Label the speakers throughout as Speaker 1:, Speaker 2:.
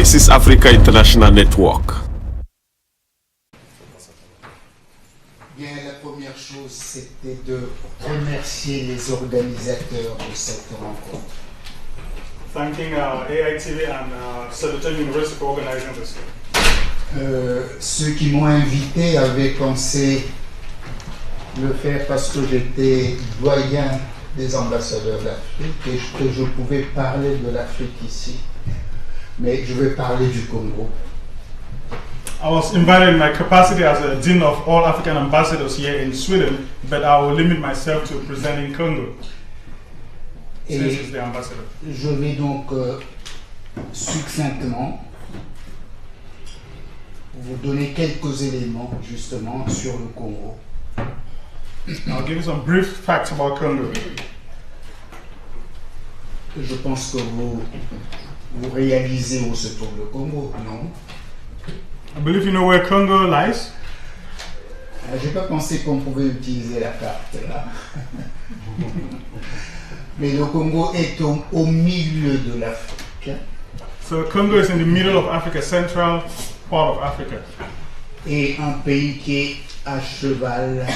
Speaker 1: This is Africa International Network.
Speaker 2: Bien, la première chose, c'était de remercier les organisateurs de cette rencontre.
Speaker 3: Thanking AITV and Southampton University for organizing this.
Speaker 2: Ceux qui m'ont invité avaient pensé le faire parce que j'étais doyen des ambassadeurs d'Afrique et que je pouvais parler de l'Afrique ici. Mais je vais parler du Congo.
Speaker 3: I was invited in my capacity as a dean of all African ambassadors here in Sweden, but I will limit myself to presenting Congo. Since he's the ambassador.
Speaker 2: Je vais donc succinctement vous donner quelques éléments justement sur le Congo.
Speaker 3: I'll give you some brief facts about Congo.
Speaker 2: Je pense que vous réalisez où se trouve le Congo, non?
Speaker 3: I believe you know where Congo lies.
Speaker 2: J'ai pas pensé qu'on pouvait utiliser la carte là. Mais le Congo est au milieu de l'Afrique.
Speaker 3: So Congo is in the middle of Africa, central part of Africa.
Speaker 2: Et un pays qui est à cheval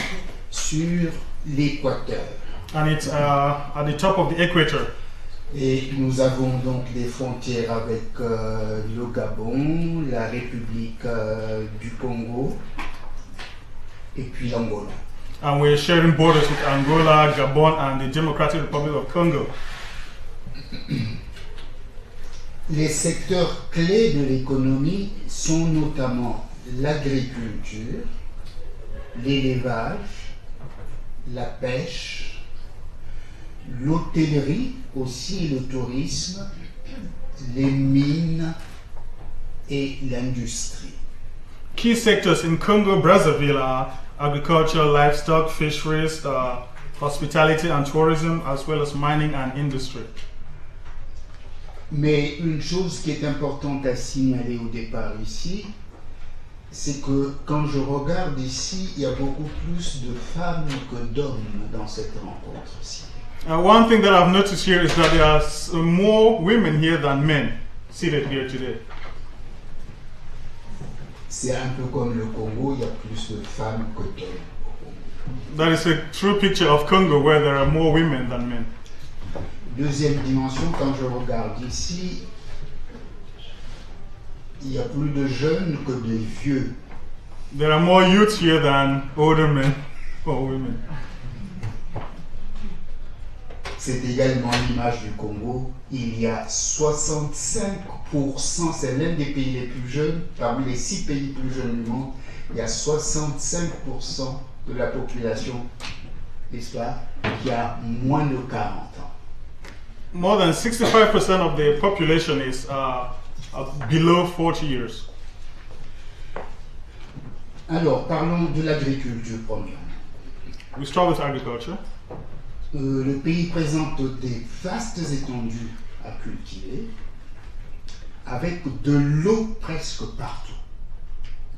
Speaker 2: sur l'équateur.
Speaker 3: And it's at the top of the equator.
Speaker 2: Et nous avons donc des frontières avec le Gabon, la République du Congo et puis l'Angola.
Speaker 3: And we're sharing borders with Angola, Gabon, and the Democratic Republic of Congo.
Speaker 2: Les secteurs clés de l'économie sont notamment l'agriculture, l'élevage, la pêche, l'hôtellerie, aussi le tourisme, les mines et l'industrie.
Speaker 3: Key sectors in Congo Brazzaville are agriculture, livestock, fisheries, hospitality and tourism, as well as mining and industry.
Speaker 2: Mais une chose qui est importante à signaler au départ ici, c'est que quand je regarde ici, il y a beaucoup plus de femmes que d'hommes dans cette rencontre-ci.
Speaker 3: One thing that I've noticed here is that there are more women here than men seated here today.
Speaker 2: C'est un peu comme le Congo, il y a plus de femmes que d'hommes.
Speaker 3: That is a true picture of Congo where there are more women than men.
Speaker 2: Deuxième dimension, quand je regarde ici, il y a plus de jeunes que de vieux.
Speaker 3: There are more youths here than older men or women.
Speaker 2: C'est également l'image du Congo. Il y a 65%, c'est l'un des pays les plus jeunes, parmi les 6 pays plus jeunes du monde, il y a 65% de la population, n'est-ce pas, qui a moins de 40 ans.
Speaker 3: More than 65% of the population is below 40 years.
Speaker 2: Alors, parlons de l'agriculture premièrement.
Speaker 3: We start with agriculture.
Speaker 2: Le pays présente des vastes étendues à cultiver, avec de l'eau presque partout.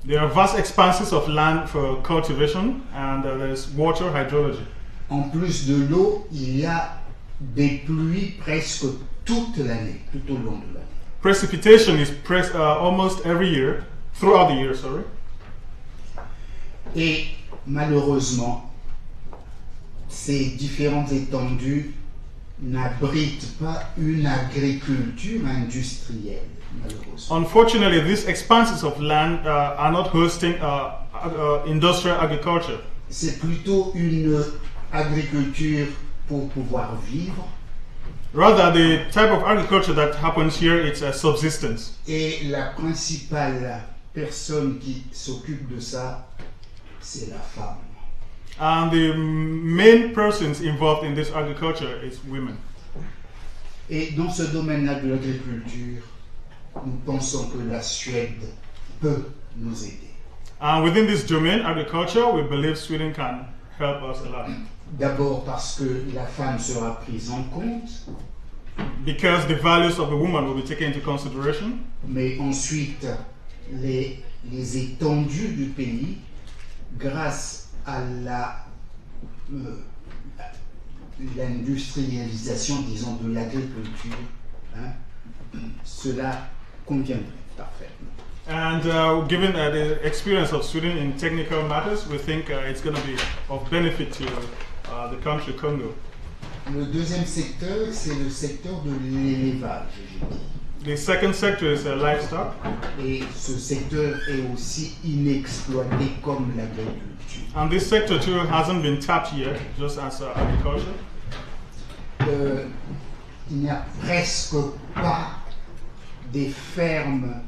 Speaker 3: There are vast expanses of land for cultivation and there's water hydrology.
Speaker 2: En plus de l'eau, il y a des pluies presque toute l'année, tout au long de l'année.
Speaker 3: Precipitation is almost every year, throughout the year, sorry.
Speaker 2: Et malheureusement, ces différentes étendues n'abritent pas une agriculture industrielle, malheureusement.
Speaker 3: Unfortunately, these expanses of land are not hosting industrial agriculture.
Speaker 2: C'est plutôt une agriculture pour pouvoir vivre.
Speaker 3: Rather, the type of agriculture that happens here, it's a subsistence.
Speaker 2: Et la principale personne qui s'occupe de ça, c'est la femme.
Speaker 3: And the main persons involved in this agriculture is women.
Speaker 2: Et dans ce domaine-là de l'agriculture, nous pensons que la Suède peut nous aider.
Speaker 3: And within this domain, agriculture, we believe Sweden can help us a lot.
Speaker 2: D'abord parce que la femme sera prise en compte.
Speaker 3: Because the values of the woman will be taken into consideration.
Speaker 2: Mais ensuite, les étendues du pays, grâce à l'industrialisation, disons, de l'agriculture, hein, cela conviendrait parfaitement.
Speaker 3: And given the experience of Sweden in technical matters, we think it's going to be of benefit to the country Congo.
Speaker 2: Le deuxième secteur, c'est le secteur de l'élevage, j'ai dit.
Speaker 3: The second sector is livestock.
Speaker 2: Et ce secteur est aussi inexploité comme l'agriculture.
Speaker 3: And this sector too hasn't been tapped yet, just as agriculture.
Speaker 2: Il n'y a presque pas des fermes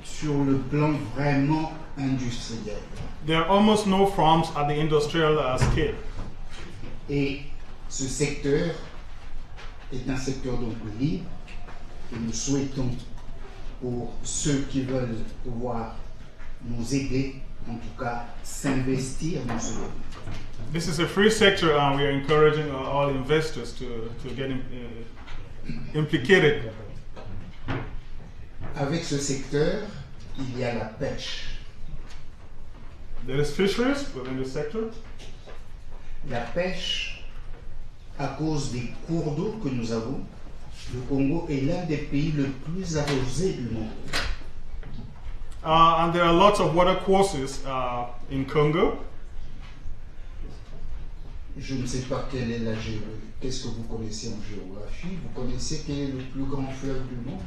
Speaker 2: sur le plan vraiment industriel.
Speaker 3: There are almost no farms at the industrial scale.
Speaker 2: Et ce secteur est un secteur donc libre. Et nous souhaitons, pour ceux qui veulent pouvoir nous aider, en tout cas s'investir dans ce domaine.
Speaker 3: This is a free sector and we are encouraging all investors to get implicated.
Speaker 2: Avec ce secteur, il y a la pêche.
Speaker 3: There is fisheries within the sector.
Speaker 2: La pêche, à cause des cours d'eau que nous avons, le Congo est l'un des pays le plus arrosés du monde.
Speaker 3: And there are lots of water courses in Congo.
Speaker 2: Je ne sais pas quelle est la géographie. Qu'est-ce que vous connaissez en géographie? Vous connaissez quel est le plus grand fleuve du monde?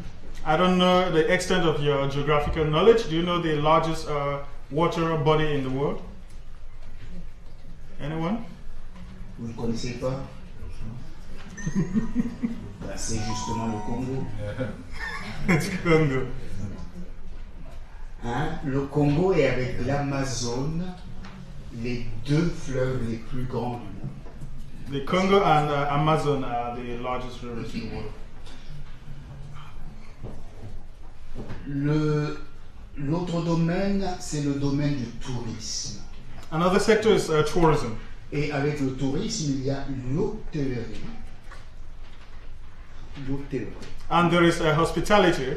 Speaker 3: I don't know the extent of your geographical knowledge. Do you know the largest water body in the world? Anyone?
Speaker 2: Vous ne connaissez pas? Ben, c'est justement le Congo.
Speaker 3: It's Congo.
Speaker 2: Hein? Le Congo est avec l'Amazone les deux fleuves les plus grands du monde.
Speaker 3: The Congo and Amazon are the largest rivers in the world.
Speaker 2: L'autre domaine, c'est le domaine du tourisme.
Speaker 3: Another sector is tourism.
Speaker 2: Et avec le tourisme, il y a l'hôtellerie.
Speaker 3: And there is hospitality.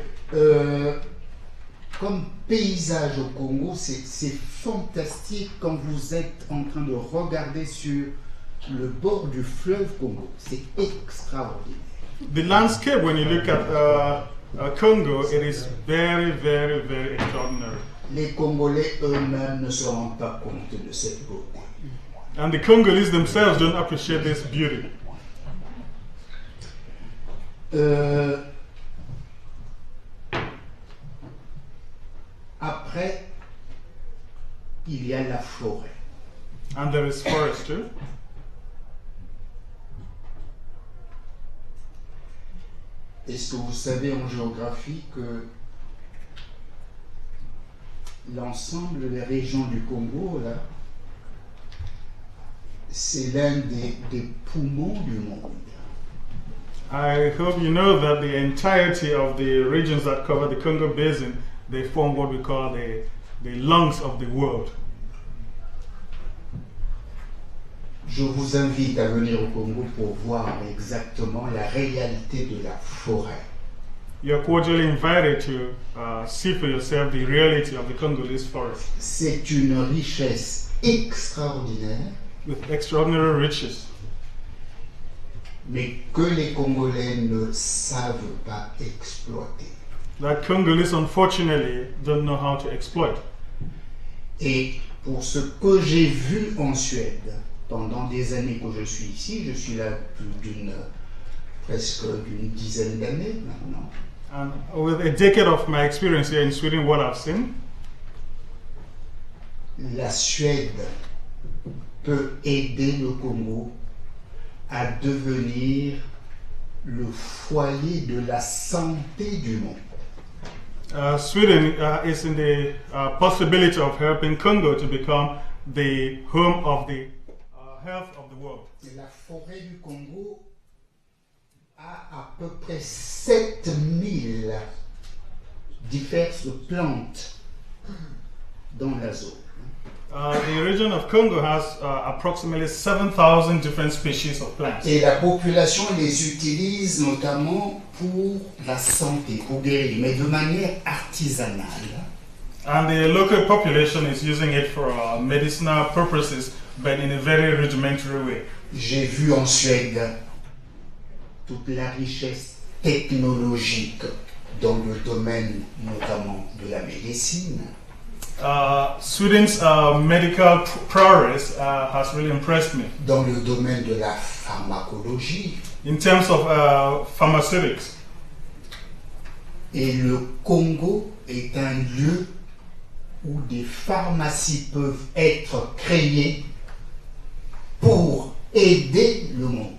Speaker 2: Comme paysage au Congo, c'est fantastique quand vous êtes en train de regarder sur le bord du fleuve Congo. C'est extraordinaire.
Speaker 3: The landscape, when you look at Congo, it is very, very, very extraordinary.
Speaker 2: Les Congolais eux-mêmes ne se rendent pas compte de cette beauté.
Speaker 3: And the Congolese themselves don't appreciate this beauty.
Speaker 2: Après, il y a la forêt.
Speaker 3: And there is forest too.
Speaker 2: Est-ce que vous savez en géographie que l'ensemble des régions du Congo, là, c'est l'un des poumons du monde.
Speaker 3: I hope you know that the entirety of the regions that cover the Congo Basin, they form what we call the lungs of the world.
Speaker 2: Je vous invite à venir au Congo pour voir exactement la réalité de la forêt.
Speaker 3: You're cordially invited to see for yourself the reality of the Congolese forest.
Speaker 2: C'est une richesse extraordinaire,
Speaker 3: With extraordinary riches,
Speaker 2: mais que les Congolais ne savent pas exploiter.
Speaker 3: that Congolese unfortunately don't know how to exploit.
Speaker 2: Et pour ce que j'ai vu en Suède, pendant des années que je suis ici, je suis là presque d'une dizaine d'années maintenant.
Speaker 3: And with a decade of my experience here in Sweden, what I've seen,
Speaker 2: La Suède peut aider le Congo à devenir le foyer de la santé du monde.
Speaker 3: Sweden is in the possibility of helping Congo to become the home of the health of the world.
Speaker 2: Et la forêt du Congo a à peu près 7000 diverses plantes dans la zone.
Speaker 3: The region of Congo has approximately 7,000 different species of plants.
Speaker 2: Et la population les utilise notamment pour la santé, pour guérir, mais de manière artisanale.
Speaker 3: And the local population is using it for medicinal purposes, but in a very rudimentary way.
Speaker 2: J'ai vu en Suède toute la richesse technologique dans le domaine notamment de la médecine.
Speaker 3: Sweden's medical progress has really impressed me.
Speaker 2: Dans le domaine de la pharmacologie.
Speaker 3: In terms of pharmaceutics.
Speaker 2: Et le Congo est un lieu où des pharmacies peuvent être créées pour aider le monde.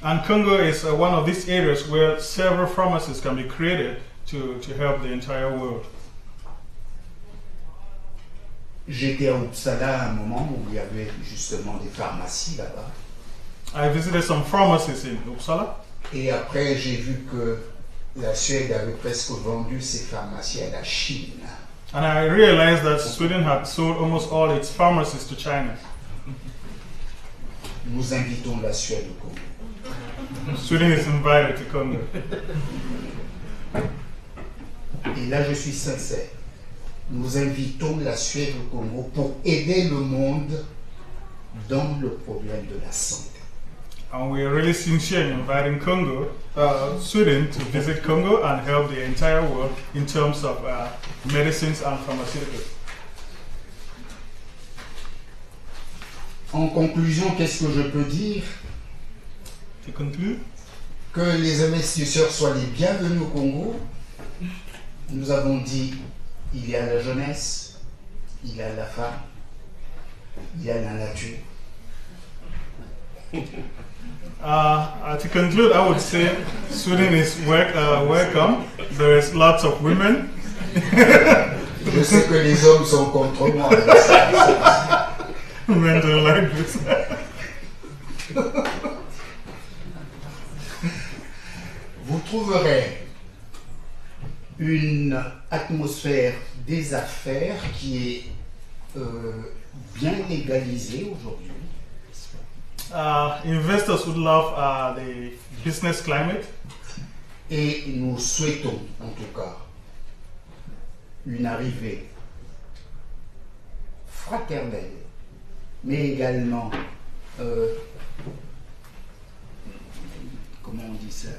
Speaker 3: And Congo is one of these areas where several pharmacies can be created to help the entire world.
Speaker 2: J'étais à Uppsala à un moment où il y avait justement des pharmacies là-bas.
Speaker 3: I visited some pharmacies in Uppsala.
Speaker 2: Et après, j'ai vu que la Suède avait presque vendu ses pharmacies à la Chine.
Speaker 3: And I realized that Sweden had sold almost all its pharmacies to China.
Speaker 2: Nous invitons la Suède au Congo.
Speaker 3: Sweden is invited to Congo.
Speaker 2: Et là, je suis sincère. Nous invitons la Suède au Congo pour aider le monde dans le problème de la santé.
Speaker 3: And we are really sincere in inviting Sweden to visit Congo and help the entire world in terms of medicines and pharmaceuticals.
Speaker 2: En conclusion, qu'est-ce que je peux dire?
Speaker 3: To conclude,
Speaker 2: que les investisseurs soient les bienvenus au Congo. Nous avons dit, il y a la jeunesse, il y a la femme, il y a la nature.
Speaker 3: To conclude, I would say Sweden is welcome. There is lots of women.
Speaker 2: Je sais que les hommes sont contre moi.
Speaker 3: Men don't like this.
Speaker 2: Vous trouverez une atmosphère des affaires qui est bien légalisée aujourd'hui.
Speaker 3: Investors would love the business climate.
Speaker 2: Et nous souhaitons en tout cas une arrivée fraternelle, mais également, comment on dit ça,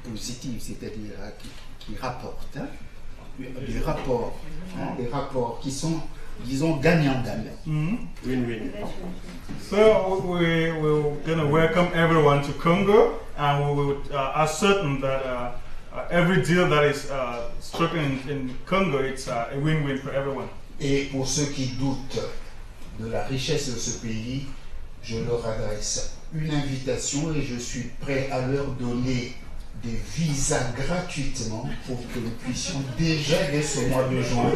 Speaker 2: positive, c'est-à-dire qui rapporte, hein, des rapports qui sont, disons, gagnant-gagnant.
Speaker 3: Mm-hmm.
Speaker 1: Win-win.
Speaker 3: So we're going to welcome everyone to Congo, and we will ascertain that every deal that is struck in Congo, it's a win-win for everyone.
Speaker 2: Et pour ceux qui doutent de la richesse de ce pays, je leur adresse une invitation et je suis prêt à leur donner des visas gratuitement pour que nous puissions déjà dès ce mois de juin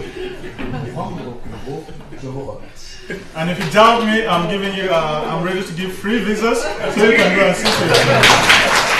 Speaker 2: nous rendre au Congo. Je vous remercie.
Speaker 3: And if you doubt me, I'm ready to give free visas so you can go and see for yourself.